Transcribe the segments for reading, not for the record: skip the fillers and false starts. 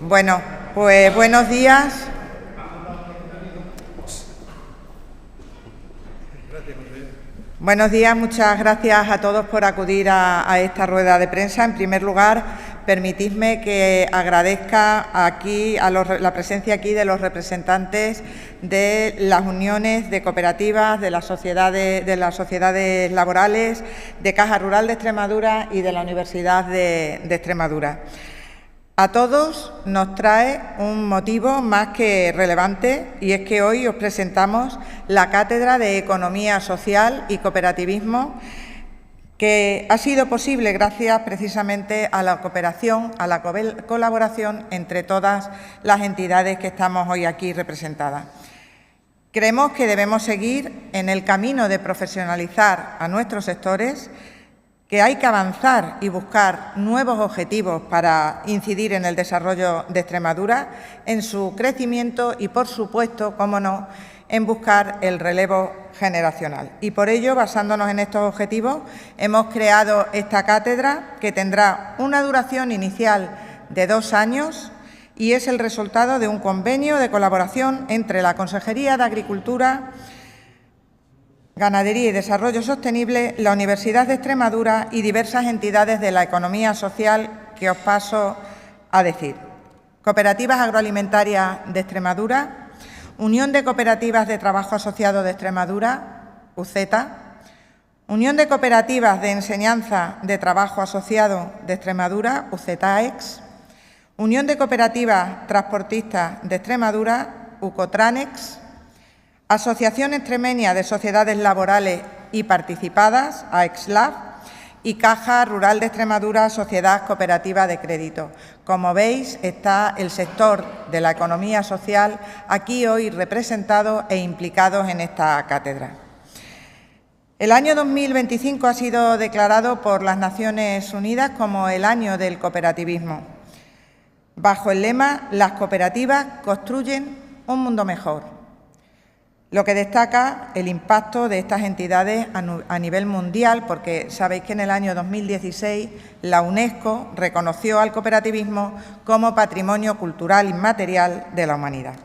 Bueno, pues buenos días. Buenos días, muchas gracias a todos por acudir a esta rueda de prensa. En primer lugar, permitidme que agradezca aquí la presencia aquí de los representantes de las uniones de cooperativas, de las sociedades laborales, de Caja Rural de Extremadura y de la Universidad de Extremadura. A todos nos trae un motivo más que relevante, y es que hoy os presentamos la Cátedra de Economía Social y Cooperativismo, que ha sido posible gracias precisamente a la cooperación, a la colaboración entre todas las entidades que estamos hoy aquí representadas. Creemos que debemos seguir en el camino de profesionalizar a nuestros sectores, que hay que avanzar y buscar nuevos objetivos para incidir en el desarrollo de Extremadura, en su crecimiento y, por supuesto, cómo no, en buscar el relevo generacional. Y por ello, basándonos en estos objetivos, hemos creado esta cátedra que tendrá una duración inicial de 2 años y es el resultado de un convenio de colaboración entre la Consejería de Agricultura, Ganadería y Desarrollo Sostenible, la Universidad de Extremadura y diversas entidades de la economía social que os paso a decir. Cooperativas Agroalimentarias de Extremadura, Unión de Cooperativas de Trabajo Asociado de Extremadura, UCETA, Unión de Cooperativas de Enseñanza de Trabajo Asociado de Extremadura, UCETAEX, Unión de Cooperativas Transportistas de Extremadura, UCOTRANEX, Asociación Extremeña de Sociedades Laborales y Participadas, AEXLAB, y Caja Rural de Extremadura, Sociedad Cooperativa de Crédito. Como veis, está el sector de la economía social aquí hoy representado e implicados en esta cátedra. El año 2025 ha sido declarado por las Naciones Unidas como el año del cooperativismo, bajo el lema «Las cooperativas construyen un mundo mejor», lo que destaca el impacto de estas entidades a nivel mundial, porque sabéis que en el año 2016 la UNESCO reconoció al cooperativismo como Patrimonio Cultural Inmaterial de la Humanidad.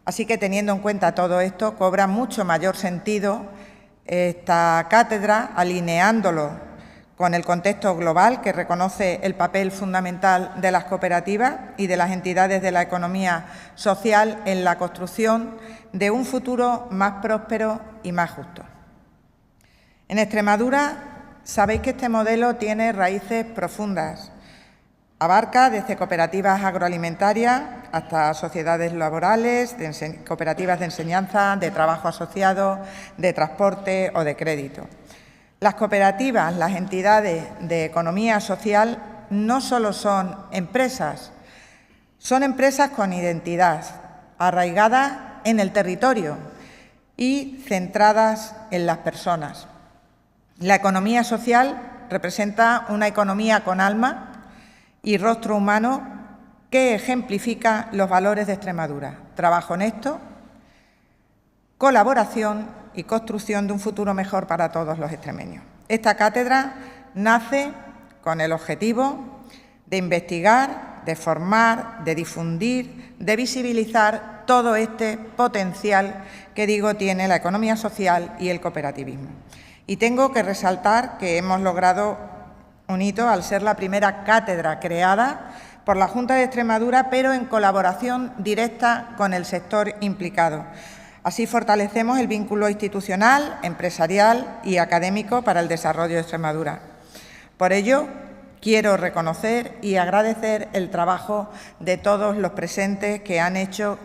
Así que, teniendo en cuenta todo esto, cobra mucho mayor sentido esta cátedra, alineándolo con el contexto global que reconoce el papel fundamental de las cooperativas y de las entidades de la economía social en la construcción de un futuro más próspero y más justo. En Extremadura sabéis que este modelo tiene raíces profundas. Abarca desde cooperativas agroalimentarias hasta sociedades laborales, cooperativas de enseñanza, de trabajo asociado, de transporte o de crédito. Las cooperativas, las entidades de economía social, no solo son empresas con identidad, arraigadas en el territorio y centradas en las personas. La economía social representa una economía con alma y rostro humano que ejemplifica los valores de Extremadura: trabajo honesto, colaboración y construcción de un futuro mejor para todos los extremeños. Esta cátedra nace con el objetivo de investigar, de formar, de difundir, de visibilizar todo este potencial que tiene la economía social y el cooperativismo. Y tengo que resaltar que hemos logrado un hito al ser la primera cátedra creada por la Junta de Extremadura, pero en colaboración directa con el sector implicado. Así fortalecemos el vínculo institucional, empresarial y académico para el desarrollo de Extremadura. Por ello, quiero reconocer y agradecer el trabajo de todos los presentes que han hecho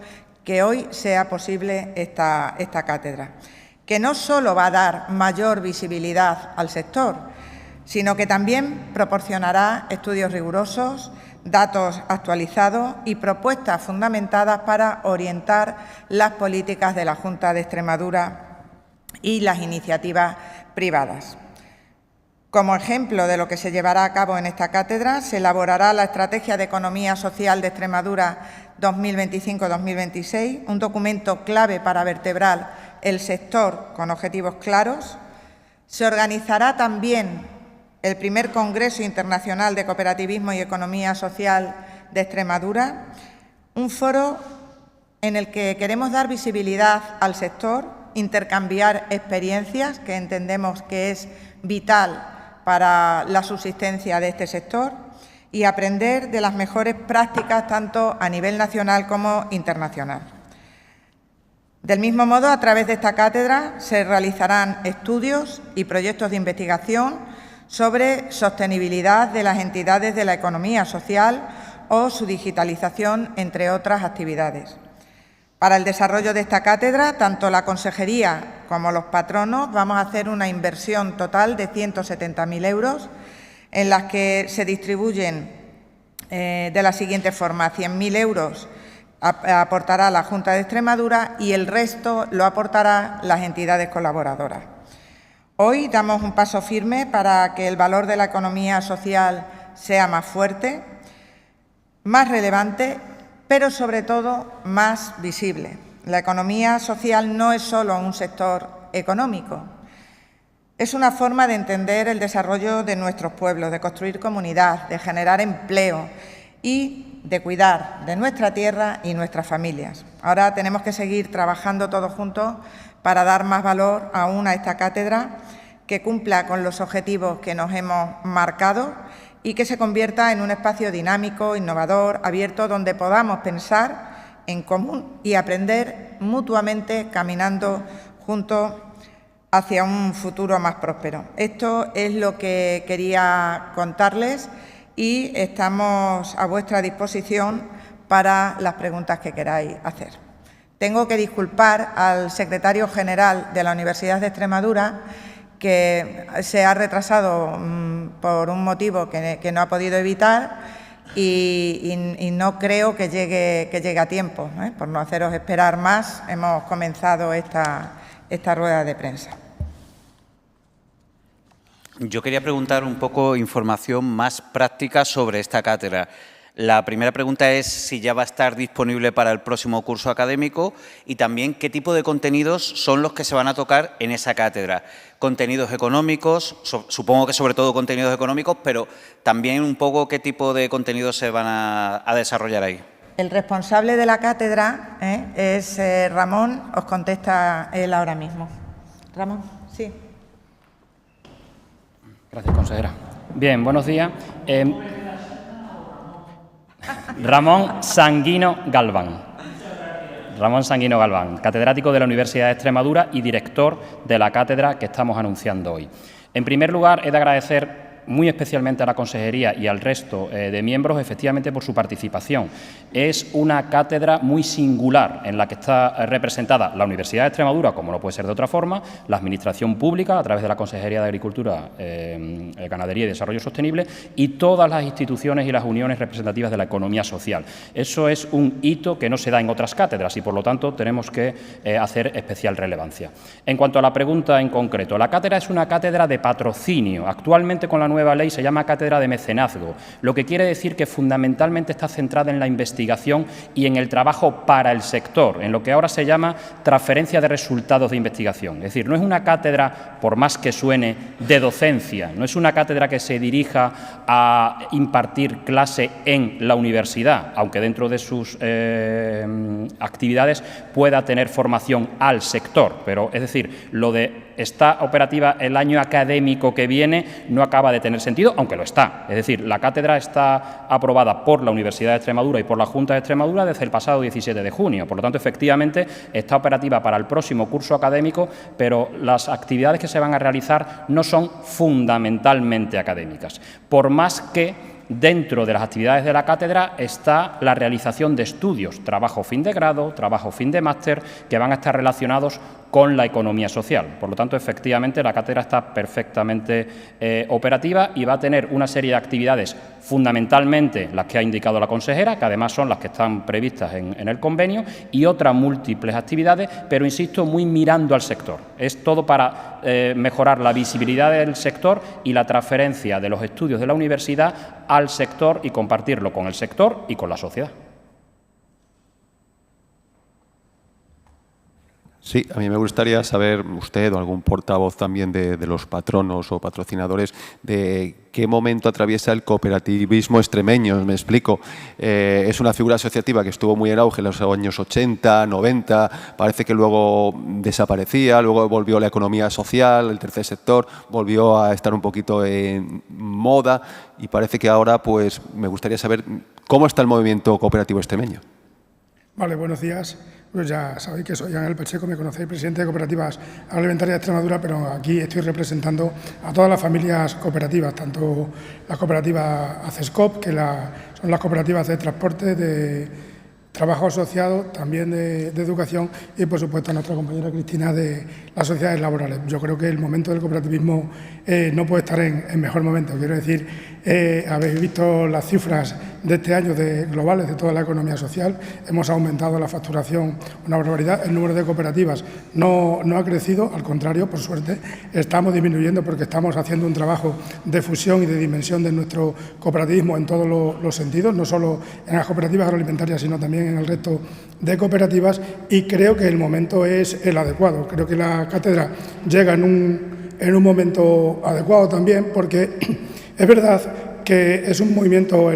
que hoy sea posible esta cátedra, que no solo va a dar mayor visibilidad al sector, sino que también proporcionará estudios rigurosos, datos actualizados y propuestas fundamentadas para orientar las políticas de la Junta de Extremadura y las iniciativas privadas. Como ejemplo de lo que se llevará a cabo en esta cátedra, se elaborará la Estrategia de Economía Social de Extremadura 2025-2026, un documento clave para vertebrar el sector con objetivos claros. Se organizará también el primer Congreso Internacional de Cooperativismo y Economía Social de Extremadura, un foro en el que queremos dar visibilidad al sector, intercambiar experiencias, que entendemos que es vital para la subsistencia de este sector, y aprender de las mejores prácticas tanto a nivel nacional como internacional. Del mismo modo, a través de esta cátedra se realizarán estudios y proyectos de investigación sobre sostenibilidad de las entidades de la economía social o su digitalización, entre otras actividades. Para el desarrollo de esta cátedra, tanto la Consejería como los patronos vamos a hacer una inversión total de 170.000 euros, en las que se distribuyen de la siguiente forma: 100.000 euros aportará la Junta de Extremadura y el resto lo aportarán las entidades colaboradoras. Hoy damos un paso firme para que el valor de la economía social sea más fuerte, más relevante, pero sobre todo más visible. La economía social no es solo un sector económico. Es una forma de entender el desarrollo de nuestros pueblos, de construir comunidad, de generar empleo y de cuidar de nuestra tierra y nuestras familias. Ahora tenemos que seguir trabajando todos juntos para dar más valor aún a esta cátedra, que cumpla con los objetivos que nos hemos marcado y que se convierta en un espacio dinámico, innovador, abierto, donde podamos pensar en común y aprender mutuamente, caminando juntos hacia un futuro más próspero. Esto es lo que quería contarles y estamos a vuestra disposición para las preguntas que queráis hacer. Tengo que disculpar al secretario general de la Universidad de Extremadura, que se ha retrasado por un motivo que no ha podido evitar y no creo que llegue a tiempo. Por no haceros esperar más, hemos comenzado esta rueda de prensa. Yo quería preguntar un poco información más práctica sobre esta cátedra. La primera pregunta es si ya va a estar disponible para el próximo curso académico y también qué tipo de contenidos son los que se van a tocar en esa cátedra. Contenidos económicos, supongo que sobre todo contenidos económicos, pero también un poco qué tipo de contenidos se van a desarrollar ahí. El responsable de la cátedra es Ramón, os contesta él ahora mismo. Ramón, sí. Gracias, consejera. Bien, buenos días. Ramón Sanguino Galván. Ramón Sanguino Galván, catedrático de la Universidad de Extremadura y director de la cátedra que estamos anunciando hoy. En primer lugar, he de agradecer muy especialmente a la Consejería y al resto de miembros, efectivamente, por su participación. Es una cátedra muy singular en la que está representada la Universidad de Extremadura, como no puede ser de otra forma, la Administración Pública, a través de la Consejería de Agricultura, Ganadería y Desarrollo Sostenible, y todas las instituciones y las uniones representativas de la economía social. Eso es un hito que no se da en otras cátedras y, por lo tanto, tenemos que hacer especial relevancia. En cuanto a la pregunta en concreto, la cátedra es una cátedra de patrocinio. Actualmente, con la nueva ley, se llama cátedra de mecenazgo, lo que quiere decir que fundamentalmente está centrada en la investigación y en el trabajo para el sector, en lo que ahora se llama transferencia de resultados de investigación. Es decir, no es una cátedra, por más que suene, de docencia, no es una cátedra que se dirija a impartir clase en la universidad, aunque dentro de sus actividades pueda tener formación al sector, pero es decir, lo de está operativa el año académico que viene no acaba de tener sentido, aunque lo está. Es decir, la cátedra está aprobada por la Universidad de Extremadura y por la Junta de Extremadura desde el pasado 17 de junio. Por lo tanto, efectivamente, está operativa para el próximo curso académico, pero las actividades que se van a realizar no son fundamentalmente académicas. Por más que dentro de las actividades de la cátedra está la realización de estudios, trabajo fin de grado, trabajo fin de máster, que van a estar relacionados con la economía social. Por lo tanto, efectivamente, la cátedra está perfectamente operativa y va a tener una serie de actividades, fundamentalmente las que ha indicado la consejera, que además son las que están previstas en el convenio, y otras múltiples actividades, pero, insisto, muy mirando al sector. Es todo para mejorar la visibilidad del sector y la transferencia de los estudios de la universidad al sector y compartirlo con el sector y con la sociedad. Sí, a mí me gustaría saber, usted o algún portavoz también de los patronos o patrocinadores, de qué momento atraviesa el cooperativismo extremeño. Me explico. Es una figura asociativa que estuvo muy en auge en los años 80, 90, parece que luego desaparecía, luego volvió la economía social, el tercer sector, volvió a estar un poquito en moda y parece que ahora pues me gustaría saber cómo está el movimiento cooperativo extremeño. Vale, buenos días. Pues ya sabéis que soy Ángel Pacheco, me conocéis, presidente de Cooperativas Agroalimentarias de Extremadura, pero aquí estoy representando a todas las familias cooperativas, tanto la cooperativa ACESCOP, que son las cooperativas de transporte, de trabajo asociado, también de educación y, por supuesto, a nuestra compañera Cristina de las sociedades laborales. Yo creo que el momento del cooperativismo no puede estar en mejor momento. Quiero decir, habéis visto las cifras de este año globales de toda la economía social. Hemos aumentado la facturación una barbaridad. El número de cooperativas no ha crecido, al contrario, por suerte, estamos disminuyendo porque estamos haciendo un trabajo de fusión y de dimensión de nuestro cooperativismo en todos los sentidos, no solo en las cooperativas agroalimentarias, sino también en el resto de cooperativas, y creo que el momento es el adecuado. Creo que la cátedra llega en un momento adecuado también, porque es verdad que es un movimiento,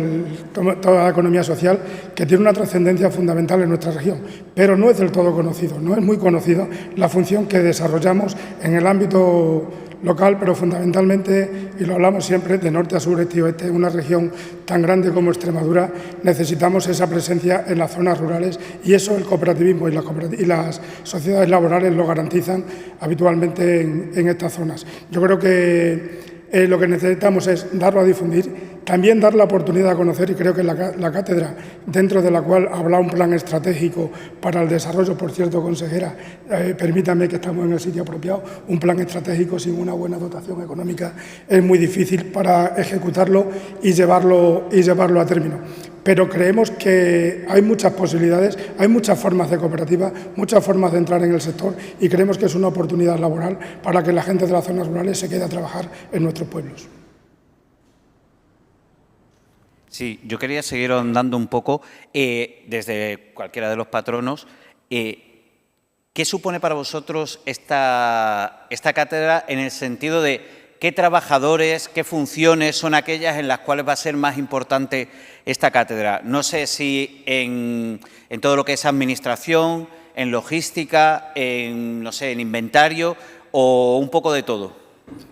toda la economía social, que tiene una trascendencia fundamental en nuestra región, pero no es del todo conocido, no es muy conocido la función que desarrollamos en el ámbito local, pero fundamentalmente, y lo hablamos siempre, de norte a sur, este y oeste, una región tan grande como Extremadura, necesitamos esa presencia en las zonas rurales, y eso el cooperativismo y las sociedades laborales lo garantizan habitualmente en estas zonas. Yo creo que lo que necesitamos es darlo a difundir, también dar la oportunidad a conocer, y creo que la cátedra, dentro de la cual habrá un plan estratégico para el desarrollo, por cierto, consejera, permítame que estamos en el sitio apropiado, un plan estratégico sin una buena dotación económica es muy difícil para ejecutarlo y llevarlo a término. Pero creemos que hay muchas posibilidades, hay muchas formas de cooperativa, muchas formas de entrar en el sector, y creemos que es una oportunidad laboral para que la gente de las zonas rurales se quede a trabajar en nuestros pueblos. Sí, yo quería seguir ahondando un poco desde cualquiera de los patronos. ¿Qué supone para vosotros esta cátedra en el sentido de qué trabajadores, qué funciones son aquellas en las cuales va a ser más importante esta cátedra? No sé si en todo lo que es administración, en logística, no sé, en inventario o un poco de todo.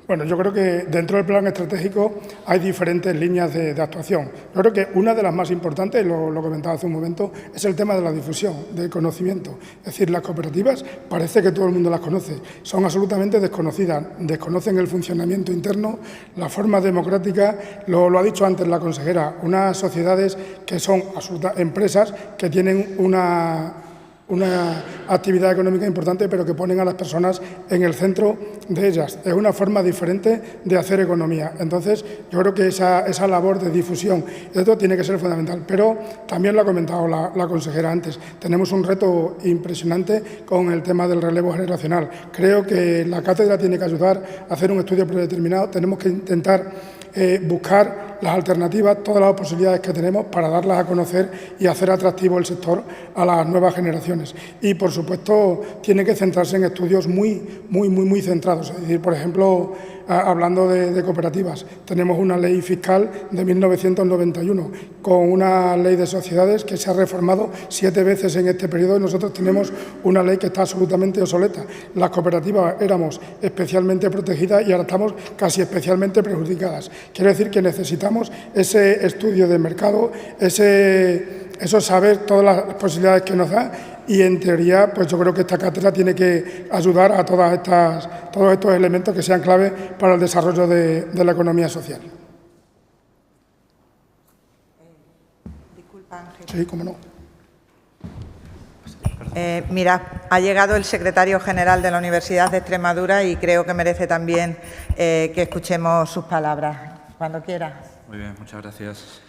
Bueno, yo creo que dentro del plan estratégico hay diferentes líneas de actuación. Yo creo que una de las más importantes, lo comentaba hace un momento, es el tema de la difusión, del conocimiento. Es decir, las cooperativas parece que todo el mundo las conoce, son absolutamente desconocidas, desconocen el funcionamiento interno, la forma democrática, lo ha dicho antes la consejera, unas sociedades que son empresas que tienen una actividad económica importante, pero que ponen a las personas en el centro de ellas. Es una forma diferente de hacer economía. Entonces, yo creo que esa labor de difusión, esto tiene que ser fundamental. Pero también lo ha comentado la consejera antes, tenemos un reto impresionante con el tema del relevo generacional. Creo que la cátedra tiene que ayudar a hacer un estudio predeterminado. Tenemos que intentar buscar las alternativas, todas las posibilidades que tenemos para darlas a conocer y hacer atractivo el sector a las nuevas generaciones. Y, por supuesto, tiene que centrarse en estudios muy centrados. Es decir, por ejemplo, hablando de cooperativas, tenemos una ley fiscal de 1991 con una ley de sociedades que se ha reformado 7 veces en este periodo, y nosotros tenemos una ley que está absolutamente obsoleta. Las cooperativas éramos especialmente protegidas y ahora estamos casi especialmente perjudicadas. Quiero decir que necesitamos ese estudio de mercado, eso saber todas las posibilidades que nos da, y en teoría pues yo creo que esta cátedra tiene que ayudar a todos estos elementos que sean clave para el desarrollo de la economía social. Disculpa, Ángel. Sí, cómo no. Mira, ha llegado el secretario general de la Universidad de Extremadura y creo que merece también que escuchemos sus palabras. Cuando quiera. Muy bien, muchas gracias.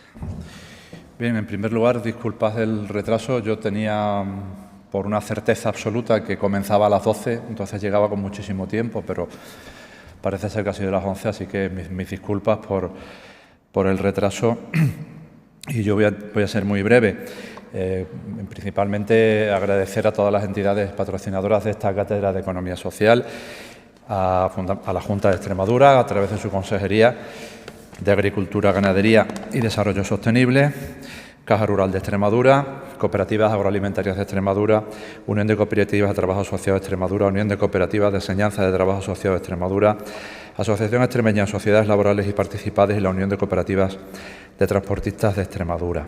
Bien, en primer lugar, disculpad el retraso. Yo tenía por una certeza absoluta que comenzaba a las 12, entonces llegaba con muchísimo tiempo, pero parece ser que ha sido las 11, así que mis disculpas por el retraso, y yo voy a ser muy breve. Principalmente agradecer a todas las entidades patrocinadoras de esta cátedra de Economía Social, a la Junta de Extremadura, a través de su Consejería de Agricultura, Ganadería y Desarrollo Sostenible, Caja Rural de Extremadura, Cooperativas Agroalimentarias de Extremadura, Unión de Cooperativas de Trabajo Asociado de Extremadura, Unión de Cooperativas de Enseñanza de Trabajo Asociado de Extremadura, Asociación Extremeña de Sociedades Laborales y Participadas y la Unión de Cooperativas de Transportistas de Extremadura.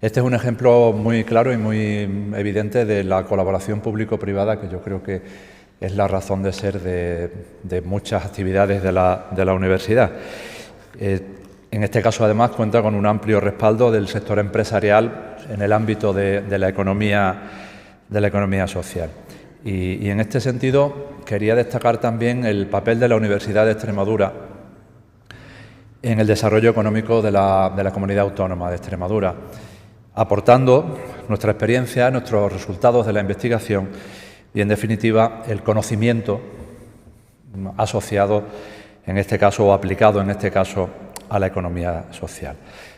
Este es un ejemplo muy claro y muy evidente de la colaboración público-privada, que yo creo que es la razón de ser de muchas actividades de la universidad. En este caso, además, cuenta con un amplio respaldo del sector empresarial en el ámbito de la economía social. Y en este sentido, quería destacar también el papel de la Universidad de Extremadura en el desarrollo económico de la comunidad autónoma de Extremadura, aportando nuestra experiencia, nuestros resultados de la investigación y, en definitiva, el conocimiento asociado, en este caso, o aplicado, en este caso, a la economía social.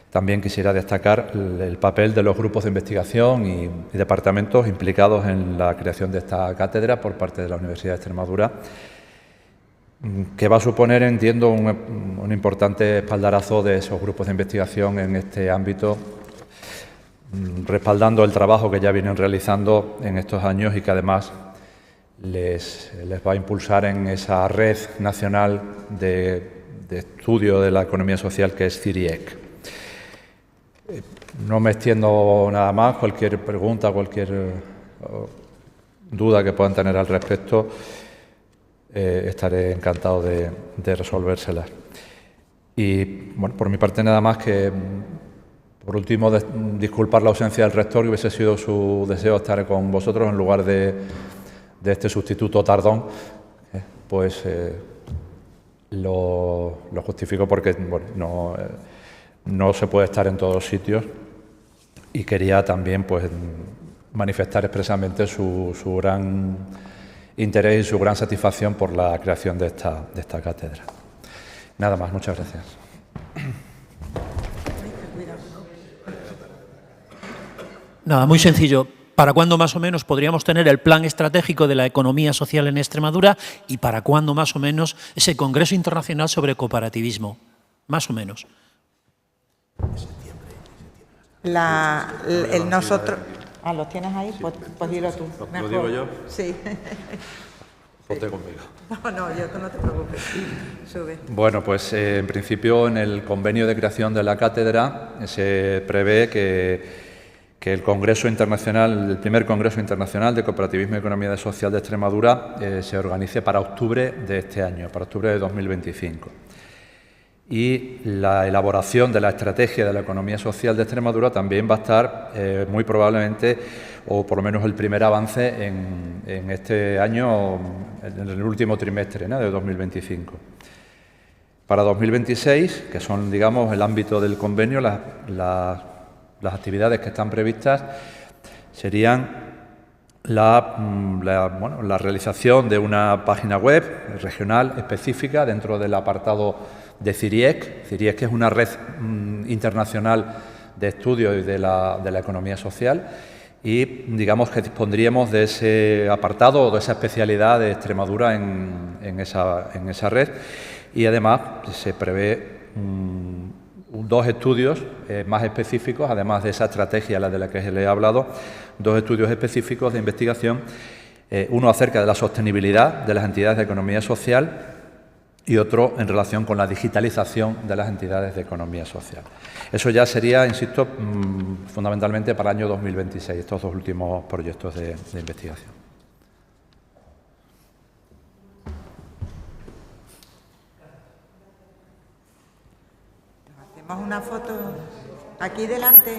También quisiera destacar el papel de los grupos de investigación y departamentos implicados en la creación de esta cátedra por parte de la Universidad de Extremadura, que va a suponer, entiendo, un importante espaldarazo de esos grupos de investigación en este ámbito, respaldando el trabajo que ya vienen realizando en estos años y que además les va a impulsar en esa red nacional de estudio de la economía social que es CIRIEC. No me extiendo nada más. Cualquier pregunta, cualquier duda que puedan tener al respecto, estaré encantado de resolvérselas. Y bueno, por mi parte nada más, que por último disculpar la ausencia del rector, que hubiese sido su deseo estar con vosotros en lugar de este sustituto tardón, pues lo justifico porque bueno, no se puede estar en todos los sitios, y quería también pues manifestar expresamente su gran interés y su gran satisfacción por la creación de esta cátedra. Nada más, muchas gracias. Nada, muy sencillo. ¿Para cuándo más o menos podríamos tener el plan estratégico de la economía social en Extremadura y para cuándo más o menos ese Congreso Internacional sobre Cooperativismo? Más o menos. Nosotros... Ah, ¿los tienes ahí? Pues dilo tú. ¿Lo digo yo? Sí. Ponte conmigo. No, tú no te preocupes. Sube. Bueno, pues en principio en el convenio de creación de la cátedra se prevé que el Congreso Internacional, el primer Congreso Internacional de Cooperativismo y Economía Social de Extremadura se organice para octubre de este año, para octubre de 2025. Y la elaboración de la estrategia de la economía social de Extremadura también va a estar muy probablemente, o por lo menos el primer avance en este año, en el último trimestre, ¿no?, de 2025. Para 2026, que son, digamos, el ámbito del convenio, las actividades que están previstas serían la realización de una página web regional específica dentro del apartado de CIRIEC. CIRIEC es una red internacional de estudio de la economía social, y digamos que dispondríamos de ese apartado o de esa especialidad de Extremadura en esa red, y además se prevé dos estudios más específicos, además de esa estrategia de la que le he hablado, dos estudios específicos de investigación, uno acerca de la sostenibilidad de las entidades de economía social y otro en relación con la digitalización de las entidades de economía social. Eso ya sería, insisto, fundamentalmente para el año 2026, estos dos últimos proyectos de investigación. Hacemos una foto aquí delante.